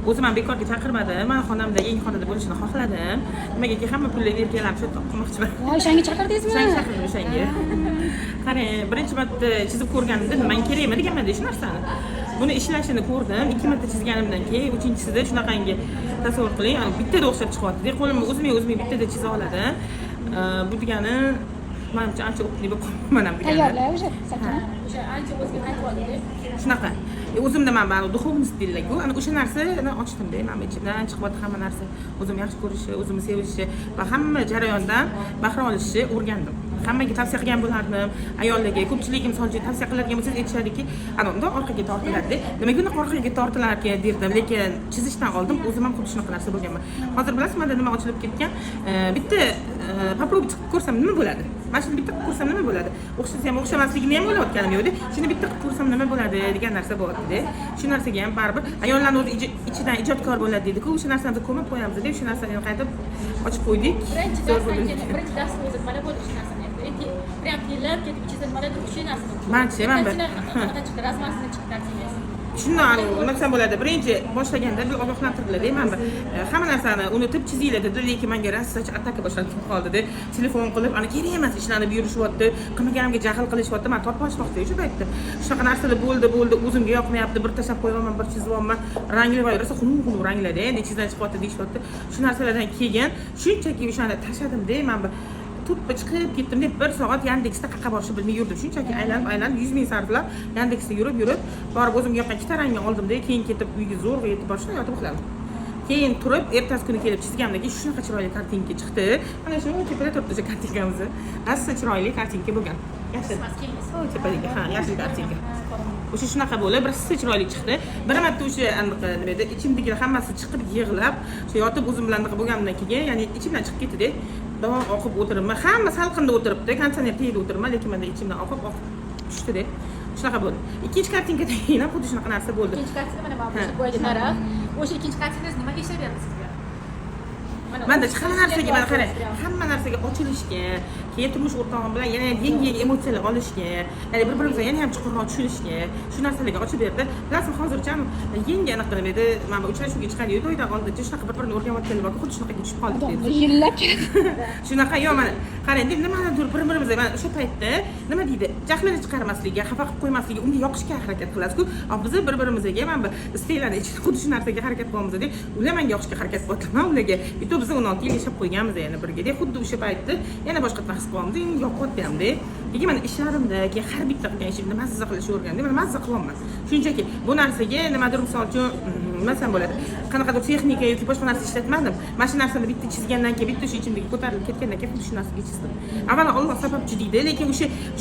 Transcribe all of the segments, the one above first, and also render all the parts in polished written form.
o'zim ham bekorga chaqirmadim. Men xonamda yangi xonada bo'lishini xohladim. Nimagaki hamma pullarni erkalab shu qilmoqchiman. O'shanga chaqirdingizmi? Chaqirdim o'shanga. Qarang, birinchi marta chizib ko'rganimda nimaga kerakmi deganman shu narsani. Buni ishlashini ko'rdim. 2 marta chizganimdan keyin uchinchisida shunaqangi tasavvur qiling, bittada o'xshab chiqyapti. Qo'limni o'zim bittada chiza oladim. Bu degani menimcha ancha o'qitli bo'lib qolman ham degani. Tayyorlar o'sha sakin. O'sha ancha o'zga qaytib oldi. Shunaqa. O'zimda men bari duxovniy stillayku, ana o'sha narsani ochdimda, men ichimdan chiqyapti hamma narsa. O'zim yaxshi ko'rishni, o'zimni sevishni va hamma jarayondan bahra olishni o'rgandim. Hammaga tavsiya qilgan bo'lardim. Ayollarga, ko'pchilik misol uchun tavsiya qiladigan bo'lsangiz aytishadiki, ana unda orqaga tortiladi. Nimaga uni orqaga tortilar ekan derdim, lekin chizishdan oldin o'zim ham xuddi shunaqa narsa bo'lganman. Hozir bilasizmi, menda nima ochilib ketgan? Bitta попробовать qilib ko'rsam nima bo'ladi? Mana shuni bitta qilib ko'rsam nima bo'ladi? O'xshasa ham o'xshamasligini ham o'ylayotganim yo'q-da. Shuni bitta qilib ko'rsam nima bo'ladi degan narsa bor-da. Shu narsaga ham baribir ayollarning o'zi ichidan ijodkor bo'ladi deydi-ku. O'sha narsani ko'mib qo'yamiz deb shu narsani qaytib ochib qo'ydik. Birinchi darsdan o'zi mana bo'ldi shu narsani. Прям kelib ketib ichida nimadir o'sha narsani. Manchi, men bir rasmasini chiqarsangiz. Shundan nima desam bo'ladi? Birinchi boshlaganda bir ogohlantirdilar, men bir hamma narsani unutib chizinglar dedi, lekin menga rastacha ataka boshlanib qoldi-da. Telefon qilib, ana kerak emas ishlarni yurishyapti, qilmaganimga jahl qilishyapti. Men tortmoqchi shu paytda. Shunaqa narsalar bo'ldi, o'zimga yoqmayapti, bir tashlab qo'yaman, bir chizyapman, ranglayversa xunuk rangladi, endi ichidan chiqyapti deyishyapti. Shu narsalardan keyin shunchaki o'shani tashladim-da, men bir tutib chiqib ketdim deb 1 soat Yandexda qayerga borishni bilmay yurdim. Shunchaki aylanib 100 ming sarflab Yandexda yurib, borib o'zimga yoqqan ikkita rangni oldim-da, keyin ketib uyga zo'rg'a yetib borishni yotib uxladim. Keyin turib, ertasi kuni kelib chizganimdan keyin shunaqa chiroyli kartinka chiqdi. Mana shu tepada turibdi o'sha kartinkamiz. Asli chiroyli kartinka bo'lgan. Yaxshi. O, tepadagi, yaxshi kartinka. O'sha shunaqa bo'lib, bir chiroyli chiqdi. Bir marta o'sha nima edi, ichimdagilar hammasi chiqib yig'lab, o'sha yotib o'zim bilan bo'lganimdan keyin, ya'ni ichimdan chiqib ketdi-da. Davom oqib o'tiribman. Hamma salqinda o'tiribdi, konditsioner tagida o'tiribman, lekin menda ichimdan oqib tushdi-da. Shunaqa bo'ldi. Ikkinchi kartinkada ham xuddi shunaqa narsa bo'ldi. Ikkinchi kartinka mana bu bo'yicha narx. O'sha ikkinchi kartinkangiz nimaga ishlab berasiz sizga? Manda hamma narsaga mana qarang, hamma narsaga ochilishga, keyin turmush o'rtog'im bilan yana yangi emotsiyalar olishga, ya'ni bir-birimizni yana ham chuqurroq tushunishga, shu narsalarga ochib berdi. Bilasizmi, hozircha yangi anaqa qilib edi, mana uchrashuvga chiqadi, to'ydan oldincha shunaqa bir-birini o'rganayotganlar bor, xuddi shunaqaga tushib qoldik dedi. Yillab Shunaqa yo'q, mana qarang, nimadir bir-birimizga mana o'sha paytda nima deydi, jahlini chiqarmaslikka, xafa qilib qo'ymaslikka, unga yoqishga harakat qilasiz-ku. Biz bir-birimizga mana bir isteklarni ichida xuddi shu narsaga harakat qilamiz deb, ular menga yoqishga harakat qilyapman ularga. Bitta biz 16 yil yashab qo'yganmiz yana birga deb, xuddi o'sha paytda yana boshqa his qilyapmiz, endi yoqyapti ham-da. Lekin mana ishlarimda, keyin har bitta qilgan ishimni mazza qilishni o'rgandim. Men mazza qilyapman. Shunchaki bu narsaga nimadir misol uchun nima desam bo'ladi, qanaqadir texnika yoki boshqa narsa ishlatmadim. Mana shu narsani bitta chizgandan keyin, bitta shu ichimdagi ko'tarilib ketgandan keyin xuddi shu narsaga chizdim. Avvalo Alloh sababchi deydi, lekin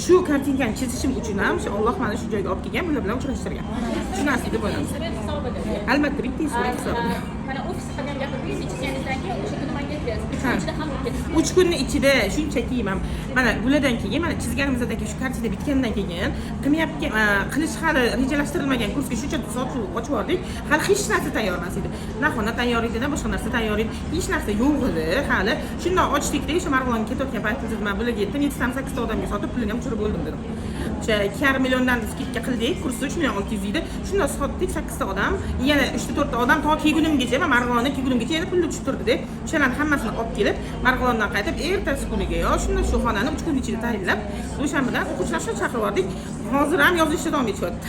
shu kartinkani chizishim uchun ham shu Alloh meni shu joyga olib kelgan, bular bilan uchrashtirgan. Shu narsa deb o'ylayman. Albatta bitta surat hisobida. Mana ofisda qilgan gapingiz chizganingizdan keyin o'sha kuni menga aytasiz. 3 kunda ham o'tdi. 3 kunning ichida shunchaki mana bulardan keyin, mana chizganimizdan keyin shu kartina bitgandan keyin qilish hali rejalashtirilmagan kursga shuncha soat ochib yubordik. Hali hech narsa tayyor emas edi. Na xona tayyor edi, na boshqa narsa tayyor edi. Hech narsa yo'q edi hali. Shundan ochdikda o'sha Marg'ilonga ketayotgan paytimizda men bularga aytdim, 7-8 ta odamga sotib pulini ham tushirib bo'ldim dedim. O'sha 2,5 milliondan skidka qildik, kursi 3 million 600 edi. Shundan sotdik 8 ta odam, yana 3-4 ta odam to kelgunimgacha, Marg'ilonga kelgunimgacha yana pulni tushib turdi deb, o'shalarni hammasini olib kelib, Marg'ilondan qaytib ertasi kuniga shundan shu xonani 3 kun ichida tayinlab, o'shandan o'quvchilarni chaqirib yubordik. Hozir ham yozishda davom etyapti.